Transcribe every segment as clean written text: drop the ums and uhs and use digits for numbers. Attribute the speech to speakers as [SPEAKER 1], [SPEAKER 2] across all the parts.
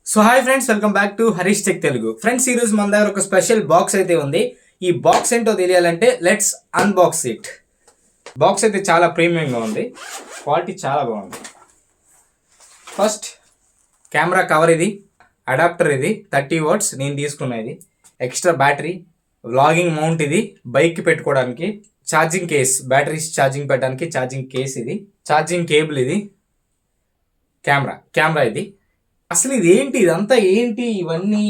[SPEAKER 1] So hi friends, welcome back to Harish tech Telugu. Friends, ఈ రోజు మన దగ్గర ఒక స్పెషల్ బాక్స్ అయితే ఉంది. ఈ బాక్స్ ఏంటో తెలియాలంటే లెట్స్ అన్బాక్స్ ఇట్. బాక్స్ అయితే చాలా ప్రీమియంగా ఉంది, క్వాలిటీ చాలా బాగుంది. ఫస్ట్ కెమెరా కవర్, ఇది అడాప్టర్, ఇది 30 వాట్స్ నేను తీసుకున్నది. ఎక్స్ట్రా బ్యాటరీ, వ్లాగింగ్ మౌంట్, ఇది బైక్ పెట్టుకోవడానికి, ఛార్జింగ్ కేస్, బ్యాటరీస్ ఛార్జింగ్ పెట్టడానికి ఛార్జింగ్ కేస్, ఇది ఛార్జింగ్ కేబుల్, ఇది కెమెరా ఇది. అసలు ఇది ఏంటి, ఇదంతా ఏంటి ఇవన్నీ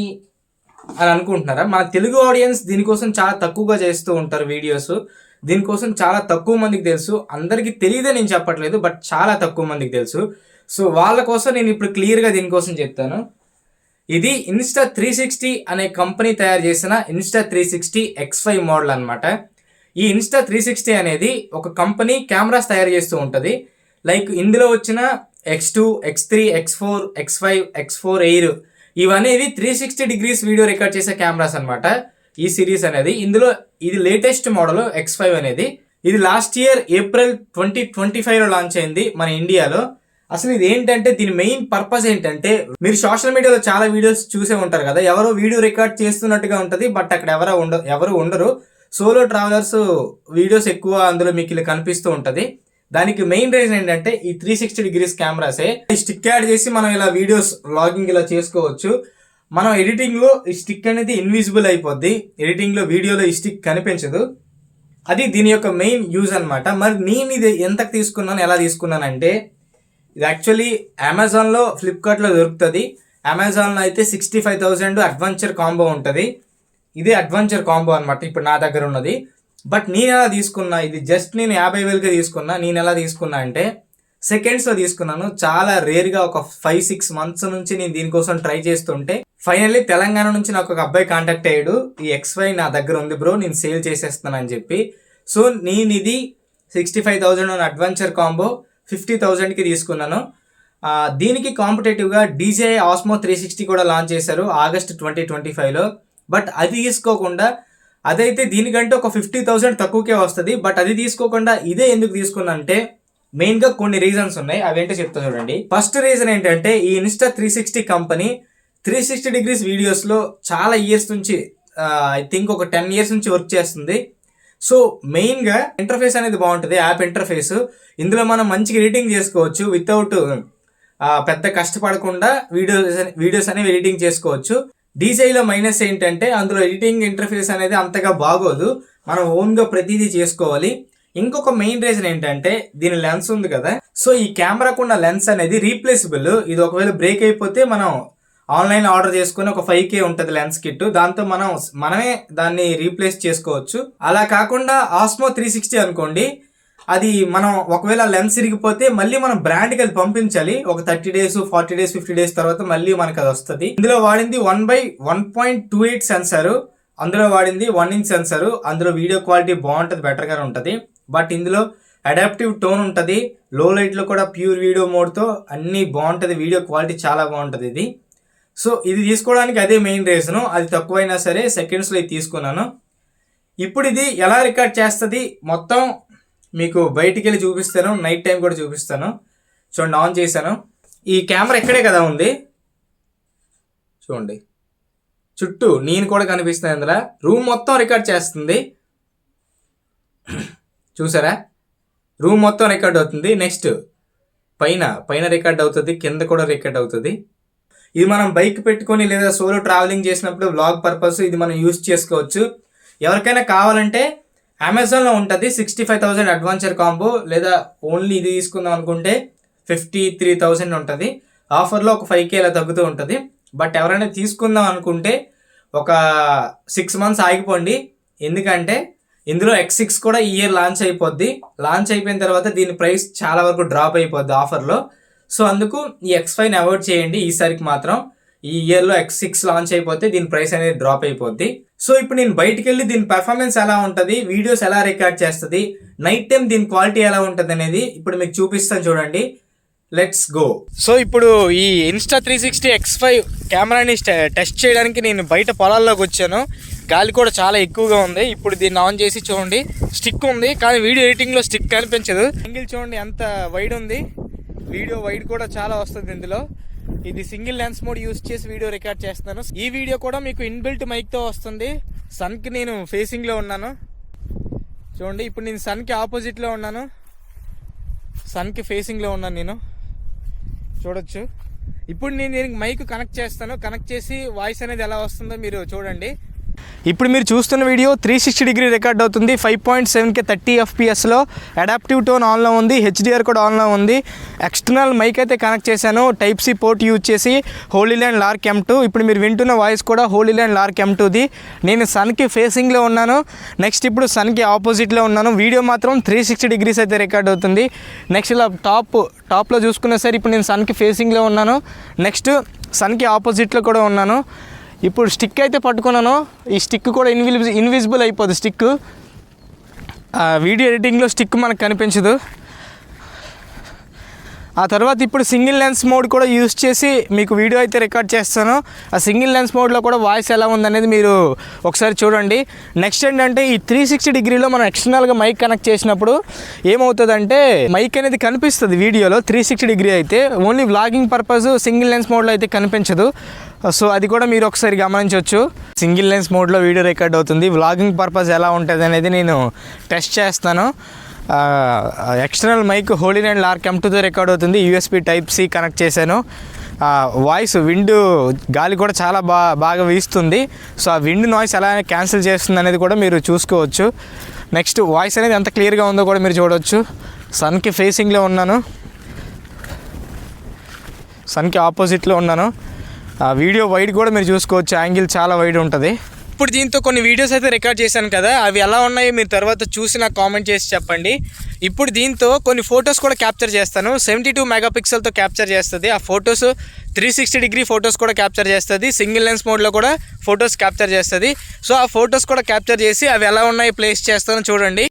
[SPEAKER 1] అని అనుకుంటున్నారా? మన తెలుగు ఆడియన్స్ దీనికోసం చాలా తక్కువగా చేస్తూ ఉంటారు వీడియోస్. దీనికోసం చాలా తక్కువ మందికి తెలుసు. అందరికీ తెలియదే నేను చెప్పట్లేదు, బట్ చాలా తక్కువ మందికి తెలుసు. సో వాళ్ళ కోసం నేను ఇప్పుడు క్లియర్గా దీనికోసం చెప్తాను. ఇది Insta360 అనే కంపెనీ తయారు చేసిన Insta360 X5 మోడల్ అనమాట. ఈ Insta360 అనేది ఒక కంపెనీ కెమెరాస్ తయారు చేస్తూ ఉంటుంది. లైక్ ఇందులో వచ్చిన X2, X3, X4, X5, X4 Air ఇవనేవి 360 degrees video record చేసే కెమెరాస్ అనమాట. ఈ సిరీస్ అనేది ఇందులో ఇది లేటెస్ట్ మోడల్ X5 అనేది. ఇది లాస్ట్ ఇయర్ ఏప్రిల్ 2025లో లాంచ్ అయింది మన ఇండియాలో. అసలు ఇది ఏంటంటే దీని మెయిన్ పర్పస్ ఏంటంటే, మీరు సోషల్ మీడియాలో చాలా వీడియోస్ చూసే ఉంటారు కదా, ఎవరో వీడియో రికార్డ్ చేస్తున్నట్టుగా ఉంటుంది, బట్ అక్కడ ఎవరు ఉండరు. సోలో ట్రావెలర్స్ వీడియోస్ ఎక్కువ అందులో మీకు ఇలా కనిపిస్తూ ఉంటుంది. దానికి మెయిన్ రీజన్ ఏంటంటే ఈ 360 డిగ్రీస్ కెమెరాసే. ఈ స్టిక్ యాడ్ చేసి మనం ఇలా వీడియోస్ వ్లాగింగ్ ఇలా చేసుకోవచ్చు. మనం ఎడిటింగ్ లో ఈ స్టిక్ అనేది ఇన్విజిబుల్ అయిపోద్ది. ఎడిటింగ్ లో వీడియోలో ఈ స్టిక్ కనిపించదు. అది దీని యొక్క మెయిన్ యూజ్ అనమాట. మరి నేను ఇది ఎంతకు తీసుకున్నాను, ఎలా తీసుకున్నానంటే, ఇది యాక్చువల్లీ అమెజాన్లో, ఫ్లిప్కార్ట్లో దొరుకుతుంది. అమెజాన్లో అయితే 65,000 అడ్వెంచర్ కాంబో ఉంటుంది. ఇది అడ్వెంచర్ కాంబో అనమాట ఇప్పుడు నా దగ్గర ఉన్నది. బట్ నేను ఎలా తీసుకున్నా, ఇది జస్ట్ నేను 50,000కే తీసుకున్నా. నేను ఎలా తీసుకున్నా అంటే సెకండ్స్లో తీసుకున్నాను. చాలా రేర్గా ఒక 5-6 మంత్స్ నుంచి నేను దీనికోసం ట్రై చేస్తుంటే ఫైనల్లీ తెలంగాణ నుంచి నాకు ఒక అబ్బాయి కాంటాక్ట్ అయ్యాడు. ఈ X5 నా దగ్గర ఉంది బ్రో, నేను సేల్ చేసేస్తాను అని చెప్పి. సో నేను ఇది 65,000 అడ్వెంచర్ కాంబో 50,000కి తీసుకున్నాను. దీనికి కాంపిటేటివ్గా DJI Osmo 360 కూడా లాంచ్ చేశారు ఆగస్ట్ 2025లో. బట్ అది తీసుకోకుండా, అదైతే దీనికంటే ఒక 50,000 తక్కువకే వస్తుంది. బట్ అది తీసుకోకుండా ఇదే ఎందుకు తీసుకున్నా అంటే మెయిన్గా కొన్ని రీజన్స్ ఉన్నాయి. అవేంటో చెప్తా చూడండి. ఫస్ట్ రీజన్ ఏంటంటే, ఈ Insta360 కంపెనీ 360 డిగ్రీస్ వీడియోస్లో చాలా ఇయర్స్ నుంచి, ఐ థింక్ ఒక 10 ఇయర్స్ నుంచి వర్క్ చేస్తుంది. సో మెయిన్గా ఇంటర్ఫేస్ అనేది బాగుంటుంది, యాప్ ఇంటర్ఫేస్. ఇందులో మనం మంచిగా ఎడిటింగ్ చేసుకోవచ్చు వితౌట్ పెద్ద కష్టపడకుండా వీడియోస్ అనేవి ఎడిటింగ్ చేసుకోవచ్చు. DJIలో మైనస్ ఏంటంటే అందులో ఎడిటింగ్ ఇంటర్ఫేస్ అనేది అంతగా బాగోదు, మనం ఓన్గా ప్రతిదీ చేసుకోవాలి. ఇంకొక మెయిన్ రీజన్ ఏంటంటే దీని లెన్స్ ఉంది కదా, సో ఈ కెమెరాకు ఉన్న లెన్స్ అనేది రీప్లేసబుల్. ఇది ఒకవేళ బ్రేక్ అయిపోతే మనం ఆన్లైన్ ఆర్డర్ చేసుకుని ఒక 5K ఉంటుంది లెన్స్ కిట్, దాంతో మనమే దాన్ని రీప్లేస్ చేసుకోవచ్చు. అలా కాకుండా Osmo 360 అనుకోండి, అది మనం ఒకవేళ లెన్స్ ఇరిగిపోతే మళ్ళీ మనం బ్రాండ్కి అది పంపించాలి. ఒక 30 డేస్, 40 డేస్, 50 డేస్ తర్వాత మళ్ళీ మనకు అది వస్తుంది. ఇందులో వాడింది 1/1.28 సెన్సారు, అందులో వాడింది 1 ఇంచ్ సెన్సారు. అందులో వీడియో క్వాలిటీ బాగుంటుంది, బెటర్గా ఉంటుంది. బట్ ఇందులో అడాప్టివ్ టోన్ ఉంటుంది. లో లైట్లో కూడా ప్యూర్ వీడియో మోడ్తో అన్నీ బాగుంటుంది, వీడియో క్వాలిటీ చాలా బాగుంటుంది ఇది. సో ఇది తీసుకోవడానికి అదే మెయిన్ రీజను. అది తక్కువైనా సరే సెకండ్స్లో ఇది తీసుకున్నాను. ఇప్పుడు ఇది ఎలా రికార్డ్ చేస్తుంది మొత్తం మీకు బయటికి వెళ్ళి చూపిస్తాను, నైట్ టైం కూడా చూపిస్తాను. చూడండి, ఆన్ చేశాను. ఈ కెమెరా ఇక్కడే కదా ఉంది, చూడండి చుట్టూ నేను కూడా కనిపిస్తుంది. అందులో రూమ్ మొత్తం రికార్డ్ చేస్తుంది, చూసారా? రూమ్ మొత్తం రికార్డ్ అవుతుంది. నెక్స్ట్ పైన రికార్డ్ అవుతుంది, కింద కూడా రికార్డ్ అవుతుంది. ఇది మనం బైక్ పెట్టుకొని లేదా సోలో ట్రావెలింగ్ చేసినప్పుడు వ్లాగ్ పర్పస్ ఇది మనం యూజ్ చేసుకోవచ్చు. ఎవరికైనా కావాలంటే అమెజాన్లో ఉంటుంది 65,000 అడ్వెంచర్ కాంబో, లేదా ఓన్లీ ఇది తీసుకుందాం అనుకుంటే 53,000 ఉంటుంది. ఆఫర్లో ఒక 5K ఇలా తగ్గుతూ ఉంటుంది. బట్ ఎవరైనా తీసుకుందాం అనుకుంటే ఒక 6 మంత్స్ ఆగిపోండి, ఎందుకంటే ఇందులో X6 కూడా ఈ ఇయర్ లాంచ్ అయిపోద్ది. లాంచ్ అయిపోయిన తర్వాత దీని ప్రైస్ చాలా వరకు డ్రాప్ అయిపోద్ది ఆఫర్లో. సో అందుకు ఈ X5ని అవాయిడ్ చేయండి ఈసారికి మాత్రం. ఈ ఇయర్లో X6 లాంచ్ అయిపోతే దీని ప్రైస్ అనేది డ్రాప్ అయిపోద్ది. సో ఇప్పుడు నేను బయటికి వెళ్ళి దీని పెర్ఫార్మెన్స్ ఎలా ఉంటుంది, వీడియోస్ ఎలా రికార్డ్ చేస్తుంది, నైట్ టైం దీని క్వాలిటీ ఎలా ఉంటుంది అనేది ఇప్పుడు మీకు చూపిస్తాను, చూడండి. Let's go. సో ఇప్పుడు ఈ Insta360 X5 కెమెరాని టెస్ట్ చేయడానికి నేను బయట పొలాల్లోకి వచ్చాను. గాలి కూడా చాలా ఎక్కువగా ఉంది. ఇప్పుడు దీన్ని ఆన్ చేసి చూడండి, స్టిక్ ఉంది కానీ వీడియో ఎడిటింగ్లో స్టిక్ కనిపించదు. యాంగిల్ చూడండి ఎంత వైడ్ ఉంది, వీడియో వైడ్ కూడా చాలా వస్తుంది ఇందులో. ఇది సింగిల్ లెన్స్ మోడ్ యూస్ చేసి వీడియో రికార్డ్ చేస్తున్నాను. ఈ వీడియో కూడా మీకు ఇన్బిల్ట్ మైక్తో వస్తుంది. సన్కి నేను ఫేసింగ్లో ఉన్నాను చూడండి. ఇప్పుడు నేను సన్కి ఆపోజిట్లో ఉన్నాను, సన్కి ఫేసింగ్లో ఉన్నాను నేను, చూడొచ్చు. ఇప్పుడు నేను దీనికి మైక్ కనెక్ట్ చేస్తాను. కనెక్ట్ చేసి వాయిస్ అనేది ఎలా వస్తుందో మీరు చూడండి. ఇప్పుడు మీరు చూస్తున్న వీడియో 360 డిగ్రీ రికార్డ్ అవుతుంది. 5.7K 30 FPSలో అడాప్టివ్ టోన్ ఆన్లో ఉంది, HDR కూడా ఆన్లో ఉంది. ఎక్స్టర్నల్ మైక్ అయితే కనెక్ట్ చేశాను టైప్ సి పోర్ట్ యూజ్ చేసి, హోలీ ల్యాండ్ లార్క్ M2. ఇప్పుడు మీరు వింటున్న వాయిస్ కూడా హోలీ ల్యాండ్ లార్క్ M2ది. నేను సన్కి ఫేసింగ్లో ఉన్నాను. నెక్స్ట్ ఇప్పుడు సన్కి ఆపోజిట్లో ఉన్నాను. వీడియో మాత్రం 360 డిగ్రీస్ అయితే రికార్డ్ అవుతుంది. నెక్స్ట్ ఇలా టాప్లో చూసుకున్నా సరే ఇప్పుడు నేను సన్కి ఫేసింగ్లో ఉన్నాను. నెక్స్ట్ సన్కి ఆపోజిట్లో కూడా ఉన్నాను. ఇప్పుడు స్టిక్ అయితే పట్టుకున్నాను. ఈ స్టిక్ కూడా ఇన్విజిబుల్ అయిపోతుంది. స్టిక్ వీడియో ఎడిటింగ్లో స్టిక్ మనకు కనిపించదు. ఆ తర్వాత ఇప్పుడు సింగిల్ లెన్స్ మోడ్ కూడా యూస్ చేసి మీకు వీడియో అయితే రికార్డ్ చేస్తాను. ఆ సింగిల్ లెన్స్ మోడ్లో కూడా వాయిస్ ఎలా ఉందనేది మీరు ఒకసారి చూడండి. నెక్స్ట్ ఏంటంటే ఈ 360 డిగ్రీలో మనం ఎక్స్టర్నల్గా మైక్ కనెక్ట్ చేసినప్పుడు ఏమవుతుందంటే మైక్ అనేది కనిపిస్తుంది వీడియోలో 360 డిగ్రీ అయితే. Only vlogging purpose single lens మోడ్లో అయితే కనిపించదు. సో అది కూడా మీరు ఒకసారి గమనించవచ్చు. సింగిల్ లెన్స్ మోడ్లో వీడియో రికార్డ్ అవుతుంది. వ్లాగింగ్ పర్పస్ ఎలా ఉంటుంది అనేది నేను టెస్ట్ చేస్తాను. External mic Hollyland lark M2తో రికార్డ్ అవుతుంది. USB టైప్ సి కనెక్ట్ చేశాను. వాయిస్ గాలి కూడా చాలా బాగా వీస్తుంది. సో ఆ విండ్ నాయిస్ ఎలా క్యాన్సిల్ చేస్తుంది అనేది కూడా మీరు చూసుకోవచ్చు. నెక్స్ట్ వాయిస్ అనేది ఎంత క్లియర్గా ఉందో కూడా మీరు చూడవచ్చు. సన్కి ఫేసింగ్లో ఉన్నాను, సన్కి ఆపోజిట్లో ఉన్నాను. వీడియో వైడ్ కూడా మీరు చూసుకోవచ్చు, యాంగిల్ చాలా వైడ్ ఉంటుంది. ఇప్పుడు దీంతో కొన్ని వీడియోస్ అయితే రికార్డ్ చేశాను కదా, అవి ఎలా ఉన్నాయో మీరు తర్వాత చూసి నాకు కామెంట్ చేసి చెప్పండి. ఇప్పుడు దీంతో కొన్ని ఫొటోస్ కూడా క్యాప్చర్ చేస్తాను. 72 మెగాపిక్సెల్తో క్యాప్చర్ చేస్తుంది. ఆ ఫొటోస్ 360 డిగ్రీ ఫొటోస్ కూడా క్యాప్చర్ చేస్తుంది. సింగిల్ లెన్స్ మోడ్లో కూడా ఫొటోస్ క్యాప్చర్ చేస్తుంది. సో ఆ ఫొటోస్ కూడా క్యాప్చర్ చేసి అవి ఎలా ఉన్నాయో ప్లేస్ చేస్తాను చూడండి.